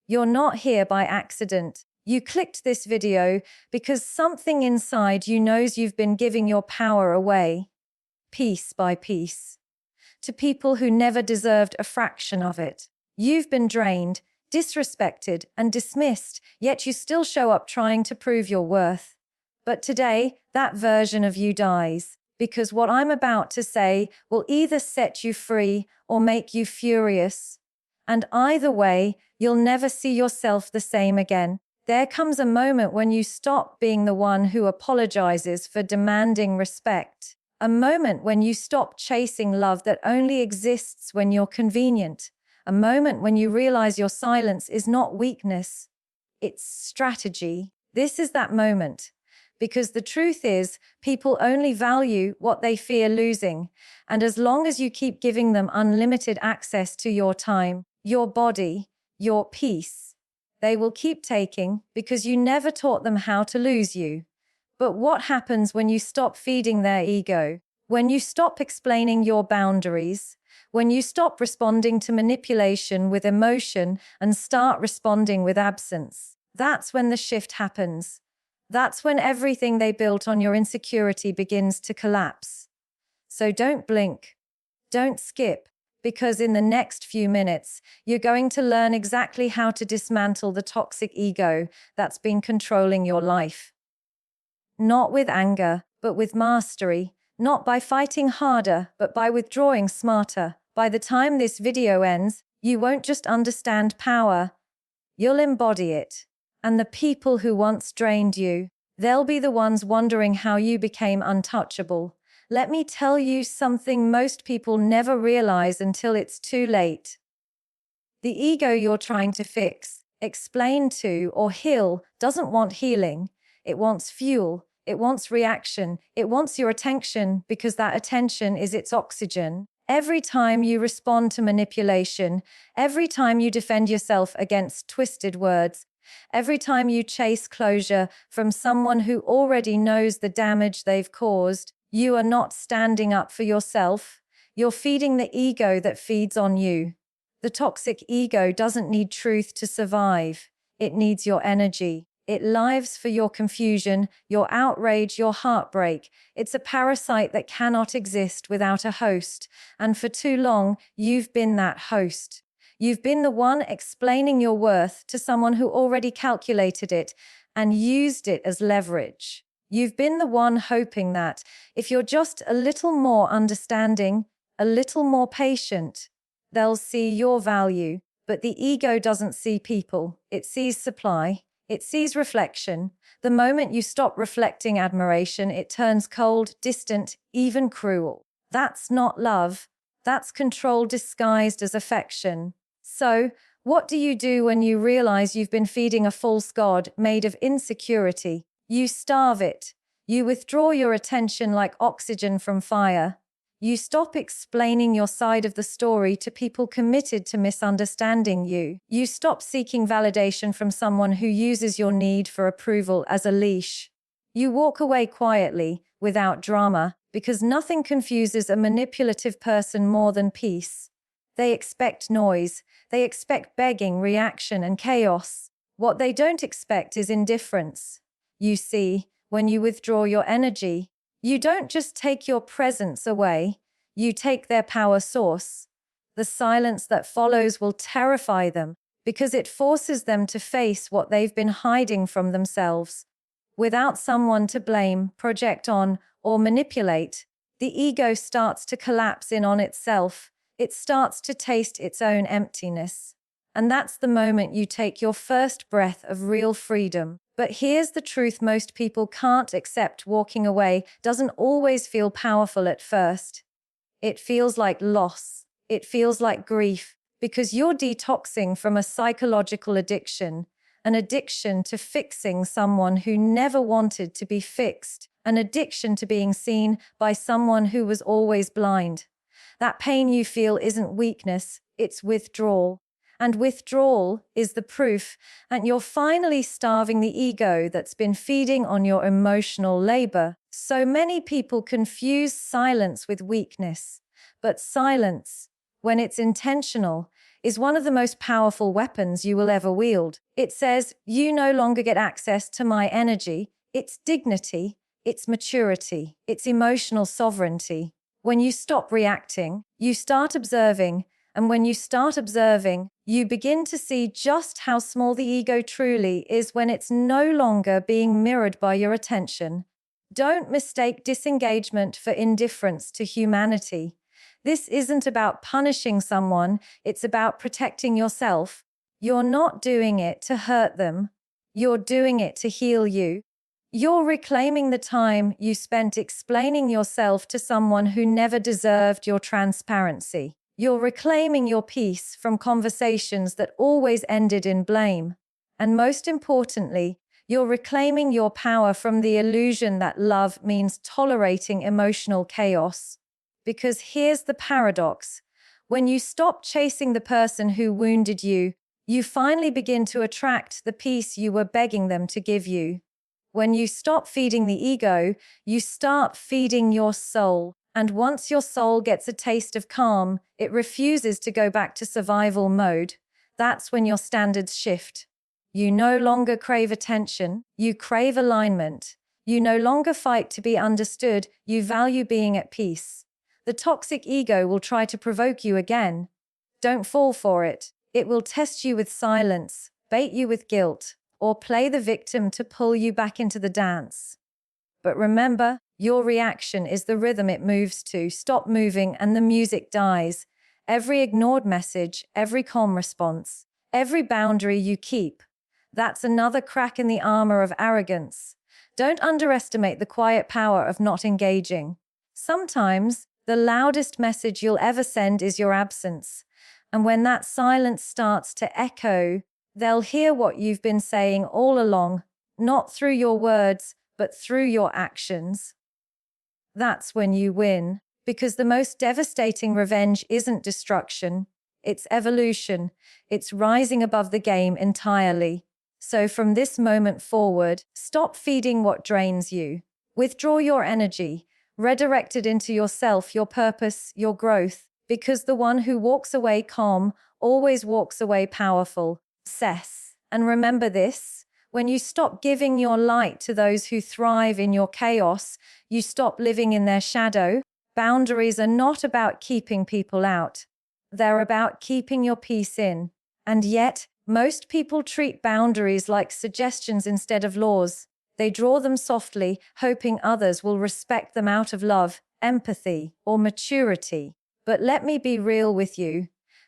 You're not here by accident. You clicked this video because something inside you knows you've been giving your power away, piece by piece, to people who never deserved a fraction of it. You've been drained, disrespected, and dismissed, yet you still show up trying to prove your worth. But today, that version of you dies, because what I'm about to say will either set you free or make you furious. And either way, you'll never see yourself the same again. There comes a moment when you stop being the one who apologizes for demanding respect. A moment when you stop chasing love that only exists when you're convenient. A moment when you realize your silence is not weakness, it's strategy. This is that moment. Because the truth is, people only value what they fear losing. And as long as you keep giving them unlimited access to your time, your body, your peace, they will keep taking because you never taught them how to lose you. But what happens when you stop feeding their ego? When you stop explaining your boundaries? When you stop responding to manipulation with emotion and start responding with absence? That's when the shift happens. That's when everything they built on your insecurity begins to collapse. So don't blink. Don't skip. Because in the next few minutes, you're going to learn exactly how to dismantle the toxic ego that's been controlling your life. Not with anger, but with mastery. Not by fighting harder, but by withdrawing smarter. By the time this video ends, you won't just understand power, you'll embody it. And the people who once drained you, they'll be the ones wondering how you became untouchable. Let me tell you something most people never realize until it's too late. The ego you're trying to fix, explain to, or heal doesn't want healing. It wants fuel. It wants reaction. It wants your attention because that attention is its oxygen. Every time you respond to manipulation, every time you defend yourself against twisted words, every time you chase closure from someone who already knows the damage they've caused, you are not standing up for yourself. You're feeding the ego that feeds on you. The toxic ego doesn't need truth to survive. It needs your energy. It lives for your confusion, your outrage, your heartbreak. It's a parasite that cannot exist without a host. And for too long, you've been that host. You've been the one explaining your worth to someone who already calculated it and used it as leverage. You've been the one hoping that if you're just a little more understanding, a little more patient, they'll see your value. But the ego doesn't see people. It sees supply. It sees reflection. The moment you stop reflecting admiration, it turns cold, distant, even cruel. That's not love. That's control disguised as affection. So, what do you do when you realize you've been feeding a false god made of insecurity? You starve it. You withdraw your attention like oxygen from fire. You stop explaining your side of the story to people committed to misunderstanding you. You stop seeking validation from someone who uses your need for approval as a leash. You walk away quietly, without drama, because nothing confuses a manipulative person more than peace. They expect noise. They expect begging, reaction, and chaos. What they don't expect is indifference. You see, when you withdraw your energy, you don't just take your presence away, you take their power source. The silence that follows will terrify them because it forces them to face what they've been hiding from themselves. Without someone to blame, project on, or manipulate, the ego starts to collapse in on itself. It starts to taste its own emptiness. And that's the moment you take your first breath of real freedom. But here's the truth most people can't accept: walking away doesn't always feel powerful at first. It feels like loss. It feels like grief, because you're detoxing from a psychological addiction, an addiction to fixing someone who never wanted to be fixed, an addiction to being seen by someone who was always blind. That pain you feel isn't weakness, it's withdrawal. And withdrawal is the proof that you're finally starving the ego that's been feeding on your emotional labor. So many people confuse silence with weakness. But silence, when it's intentional, is one of the most powerful weapons you will ever wield. It says, you no longer get access to my energy, its dignity, its maturity, its emotional sovereignty. When you stop reacting, you start observing, and when you start observing, you begin to see just how small the ego truly is when it's no longer being mirrored by your attention. Don't mistake disengagement for indifference to humanity. This isn't about punishing someone, it's about protecting yourself. You're not doing it to hurt them. You're doing it to heal you. You're reclaiming the time you spent explaining yourself to someone who never deserved your transparency. You're reclaiming your peace from conversations that always ended in blame. And most importantly, you're reclaiming your power from the illusion that love means tolerating emotional chaos. Because here's the paradox. When you stop chasing the person who wounded you, you finally begin to attract the peace you were begging them to give you. When you stop feeding the ego, you start feeding your soul. And once your soul gets a taste of calm, it refuses to go back to survival mode. That's when your standards shift. You no longer crave attention, you crave alignment. You no longer fight to be understood, you value being at peace. The toxic ego will try to provoke you again. Don't fall for it. It will test you with silence, bait you with guilt, or play the victim to pull you back into the dance. But remember, your reaction is the rhythm it moves to. Stop moving and the music dies. Every ignored message, every calm response, every boundary you keep, that's another crack in the armor of arrogance. Don't underestimate the quiet power of not engaging. Sometimes, the loudest message you'll ever send is your absence. And when that silence starts to echo, they'll hear what you've been saying all along, not through your words, but through your actions. That's when you win, because the most devastating revenge isn't destruction, it's evolution, it's rising above the game entirely. So from this moment forward, stop feeding what drains you. Withdraw your energy, redirect it into yourself, your purpose, your growth, because the one who walks away calm always walks away powerful. Cess. And remember this, when you stop giving your light to those who thrive in your chaos, you stop living in their shadow. Boundaries are not about keeping people out. They're about keeping your peace in. And yet, most people treat boundaries like suggestions instead of laws. They draw them softly, hoping others will respect them out of love, empathy, or maturity. But let me be real with you.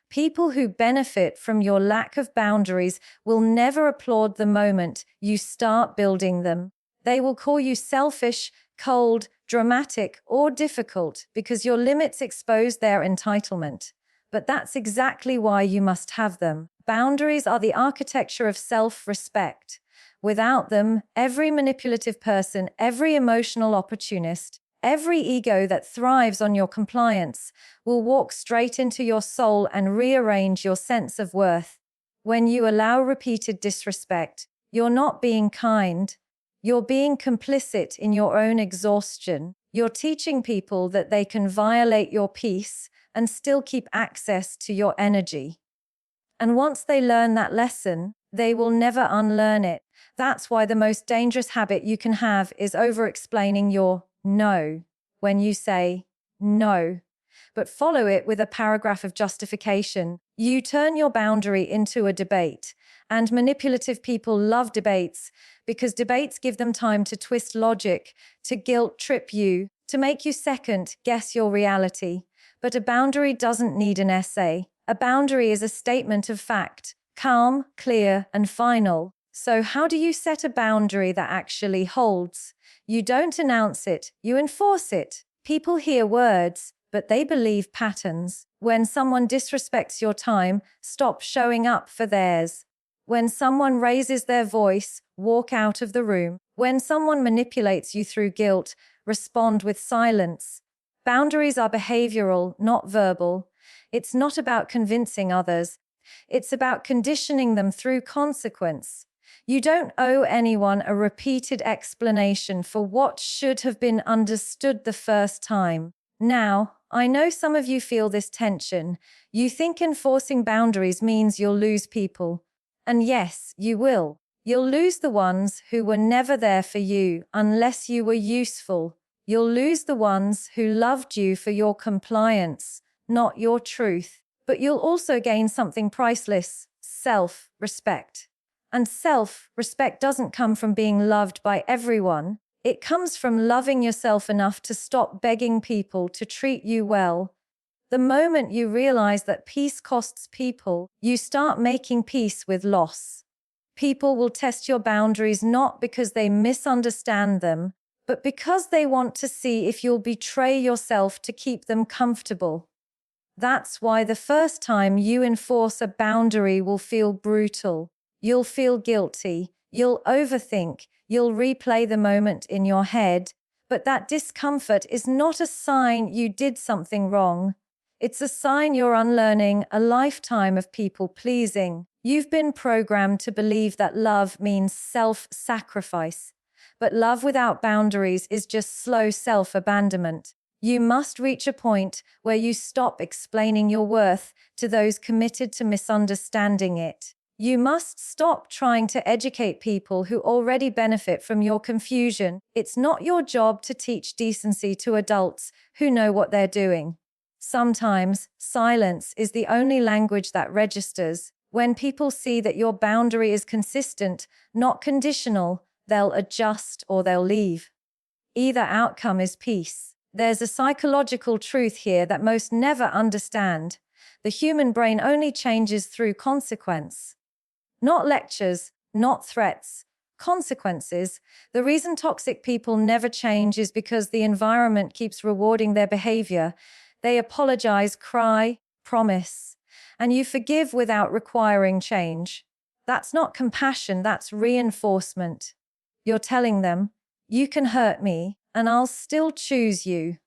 People who benefit from your lack of boundaries will never applaud the moment you start building them. They will call you selfish, cold, dramatic, or difficult because your limits expose their entitlement. But that's exactly why you must have them. Boundaries are the architecture of self-respect. Without them, every manipulative person, every emotional opportunist, every ego that thrives on your compliance will walk straight into your soul and rearrange your sense of worth. When you allow repeated disrespect, you're not being kind. You're being complicit in your own exhaustion. You're teaching people that they can violate your peace and still keep access to your energy. And once they learn that lesson, they will never unlearn it. That's why the most dangerous habit you can have is over-explaining your no when you say no, but follow it with a paragraph of justification. You turn your boundary into a debate, and manipulative people love debates because debates give them time to twist logic, to guilt trip you, to make you second guess your reality. But a boundary doesn't need an essay. A boundary is a statement of fact, calm, clear, and final. So how do you set a boundary that actually holds? You don't announce it, you enforce it. People hear words, but they believe patterns. When someone disrespects your time, stop showing up for theirs. When someone raises their voice, walk out of the room. When someone manipulates you through guilt, respond with silence. Boundaries are behavioral, not verbal. It's not about convincing others. It's about conditioning them through consequence. You don't owe anyone a repeated explanation for what should have been understood the first time. Now, I know some of you feel this tension. You think enforcing boundaries means you'll lose people. And yes, you will. You'll lose the ones who were never there for you unless you were useful. You'll lose the ones who loved you for your compliance, not your truth. But you'll also gain something priceless: self-respect. And self-respect doesn't come from being loved by everyone. It comes from loving yourself enough to stop begging people to treat you well. The moment you realize that peace costs people, you start making peace with loss. People will test your boundaries not because they misunderstand them, but because they want to see if you'll betray yourself to keep them comfortable. That's why the first time you enforce a boundary will feel brutal. You'll feel guilty, you'll overthink, you'll replay the moment in your head, but that discomfort is not a sign you did something wrong. It's a sign you're unlearning a lifetime of people-pleasing. You've been programmed to believe that love means self-sacrifice, but love without boundaries is just slow self-abandonment. You must reach a point where you stop explaining your worth to those committed to misunderstanding it. You must stop trying to educate people who already benefit from your confusion. It's not your job to teach decency to adults who know what they're doing. Sometimes, silence is the only language that registers. When people see that your boundary is consistent, not conditional, they'll adjust or they'll leave. Either outcome is peace. There's a psychological truth here that most never understand. The human brain only changes through consequence. Not lectures, not threats, consequences. The reason toxic people never change is because the environment keeps rewarding their behavior. They apologize, cry, promise, and you forgive without requiring change. That's not compassion, that's reinforcement. You're telling them, you can hurt me, and I'll still choose you.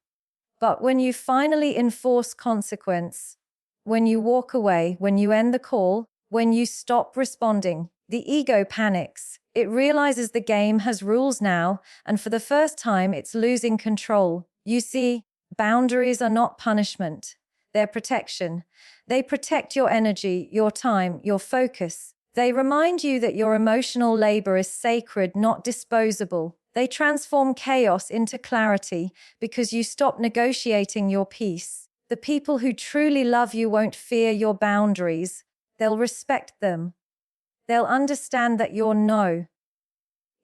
But when you finally enforce consequence, when you walk away, when you end the call, when you stop responding, the ego panics. It realizes the game has rules now, and for the first time, it's losing control. You see, boundaries are not punishment. They're protection. They protect your energy, your time, your focus. They remind you that your emotional labor is sacred, not disposable. They transform chaos into clarity because you stop negotiating your peace. The people who truly love you won't fear your boundaries. They'll respect them. They'll understand that your no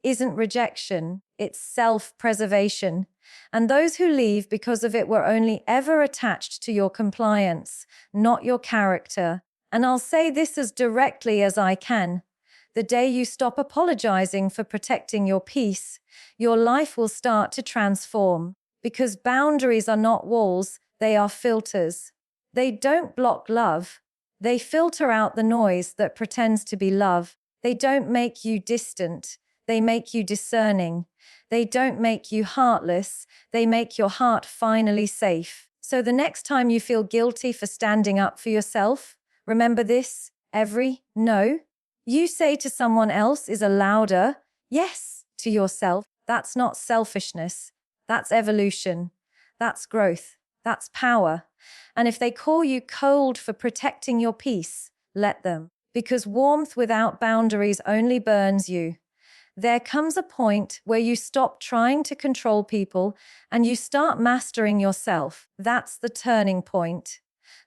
isn't rejection, it's self-preservation. And those who leave because of it were only ever attached to your compliance, not your character. And I'll say this as directly as I can. The day you stop apologizing for protecting your peace, your life will start to transform. Because boundaries are not walls, they are filters. They don't block love. They filter out the noise that pretends to be love. They don't make you distant. They make you discerning. They don't make you heartless. They make your heart finally safe. So the next time you feel guilty for standing up for yourself, remember this: every no you say to someone else is a louder yes to yourself. That's not selfishness. That's evolution. That's growth. That's power. And if they call you cold for protecting your peace, let them. Because warmth without boundaries only burns you. There comes a point where you stop trying to control people and you start mastering yourself. That's the turning point.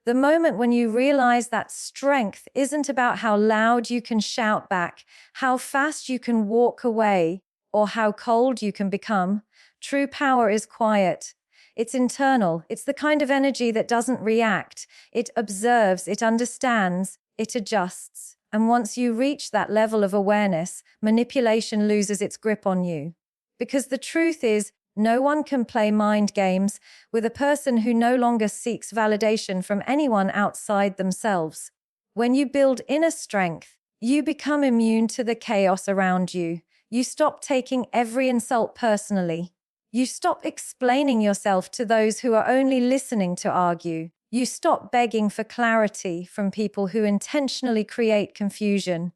The moment when you realize that strength isn't about how loud you can shout back, how fast you can walk away, or how cold you can become. True power is quiet. It's internal. It's the kind of energy that doesn't react. It observes, it understands, it adjusts. And once you reach that level of awareness, manipulation loses its grip on you. Because the truth is, no one can play mind games with a person who no longer seeks validation from anyone outside themselves. When you build inner strength, you become immune to the chaos around you. You stop taking every insult personally. You stop explaining yourself to those who are only listening to argue. You stop begging for clarity from people who intentionally create confusion.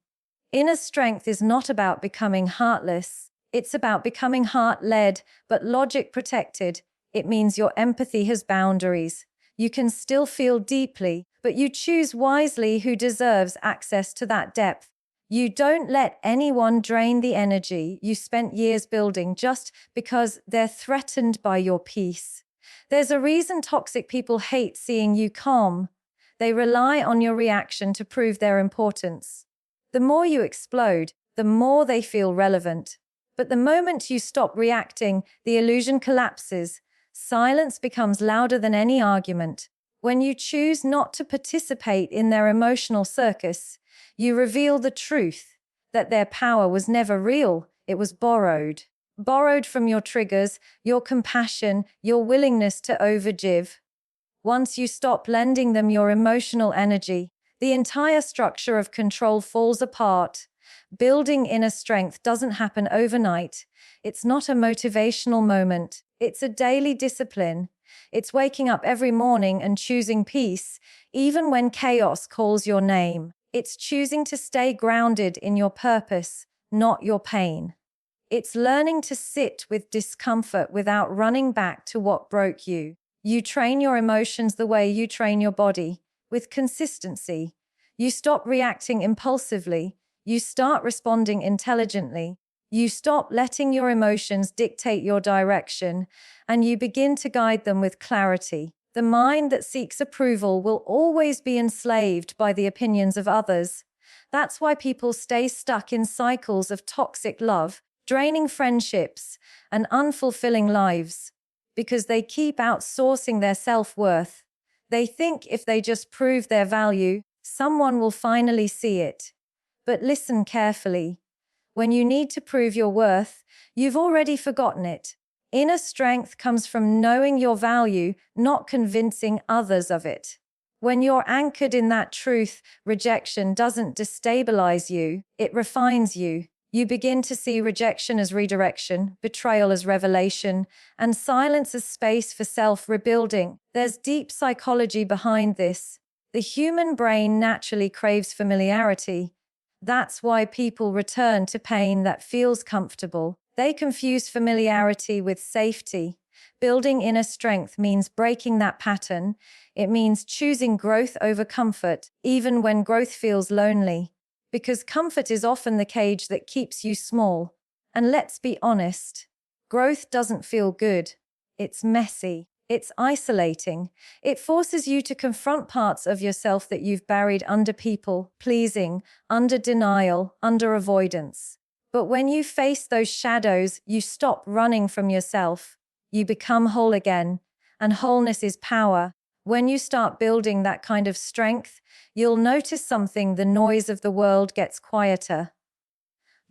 Inner strength is not about becoming heartless. It's about becoming heart-led, but logic-protected. It means your empathy has boundaries. You can still feel deeply, but you choose wisely who deserves access to that depth. You don't let anyone drain the energy you spent years building just because they're threatened by your peace. There's a reason toxic people hate seeing you calm. They rely on your reaction to prove their importance. The more you explode, the more they feel relevant. But the moment you stop reacting, the illusion collapses. Silence becomes louder than any argument. When you choose not to participate in their emotional circus, you reveal the truth that their power was never real, it was borrowed. Borrowed from your triggers, your compassion, your willingness to overgive. Once you stop lending them your emotional energy, the entire structure of control falls apart. Building inner strength doesn't happen overnight. It's not a motivational moment. It's a daily discipline. It's waking up every morning and choosing peace, even when chaos calls your name. It's choosing to stay grounded in your purpose, not your pain. It's learning to sit with discomfort without running back to what broke you. You train your emotions the way you train your body, with consistency. You stop reacting impulsively. You start responding intelligently. You stop letting your emotions dictate your direction, and you begin to guide them with clarity. The mind that seeks approval will always be enslaved by the opinions of others. That's why people stay stuck in cycles of toxic love, draining friendships, and unfulfilling lives, because they keep outsourcing their self-worth. They think if they just prove their value, someone will finally see it. But listen carefully. When you need to prove your worth, you've already forgotten it. Inner strength comes from knowing your value, not convincing others of it. When you're anchored in that truth, rejection doesn't destabilize you, it refines you. You begin to see rejection as redirection, betrayal as revelation, and silence as space for self-rebuilding. There's deep psychology behind this. The human brain naturally craves familiarity. That's why people return to pain that feels comfortable. They confuse familiarity with safety. Building inner strength means breaking that pattern. It means choosing growth over comfort, even when growth feels lonely. Because comfort is often the cage that keeps you small. And let's be honest, growth doesn't feel good. It's messy. It's isolating. It forces you to confront parts of yourself that you've buried under people, pleasing, under denial, under avoidance. But when you face those shadows, you stop running from yourself. You become whole again. And wholeness is power. When you start building that kind of strength, you'll notice something: the noise of the world gets quieter.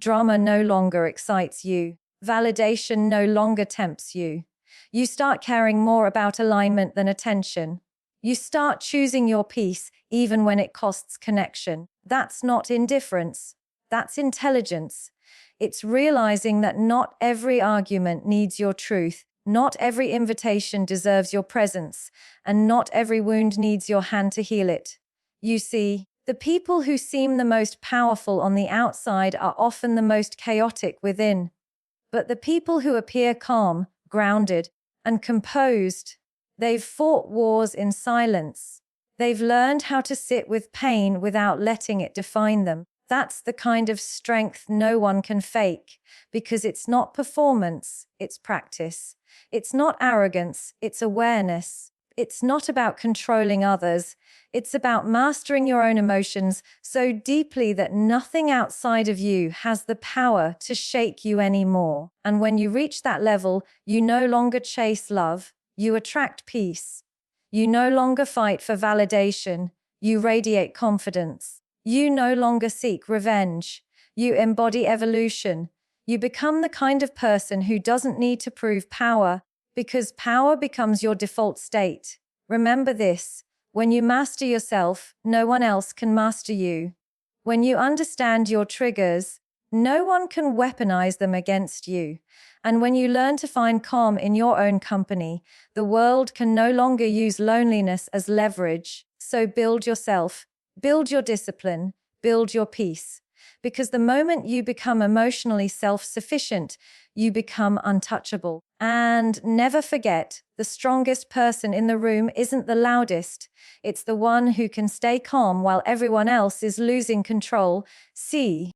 Drama no longer excites you. Validation no longer tempts you. You start caring more about alignment than attention. You start choosing your peace, even when it costs connection. That's not indifference. That's intelligence. It's realizing that not every argument needs your truth. Not every invitation deserves your presence, and not every wound needs your hand to heal it. You see, the people who seem the most powerful on the outside are often the most chaotic within. But the people who appear calm, grounded, and composed, they've fought wars in silence. They've learned how to sit with pain without letting it define them. That's the kind of strength no one can fake, because it's not performance, it's practice. It's not arrogance, it's awareness. It's not about controlling others. It's about mastering your own emotions so deeply that nothing outside of you has the power to shake you anymore. And when you reach that level, you no longer chase love, you attract peace. You no longer fight for validation, you radiate confidence. You no longer seek revenge, you embody evolution. You become the kind of person who doesn't need to prove power, because power becomes your default state. Remember this: when you master yourself, no one else can master you. When you understand your triggers, no one can weaponize them against you. And when you learn to find calm in your own company, the world can no longer use loneliness as leverage. So build yourself, build your discipline, build your peace. Because the moment you become emotionally self-sufficient, you become untouchable. And never forget, the strongest person in the room isn't the loudest. It's the one who can stay calm while everyone else is losing control. See.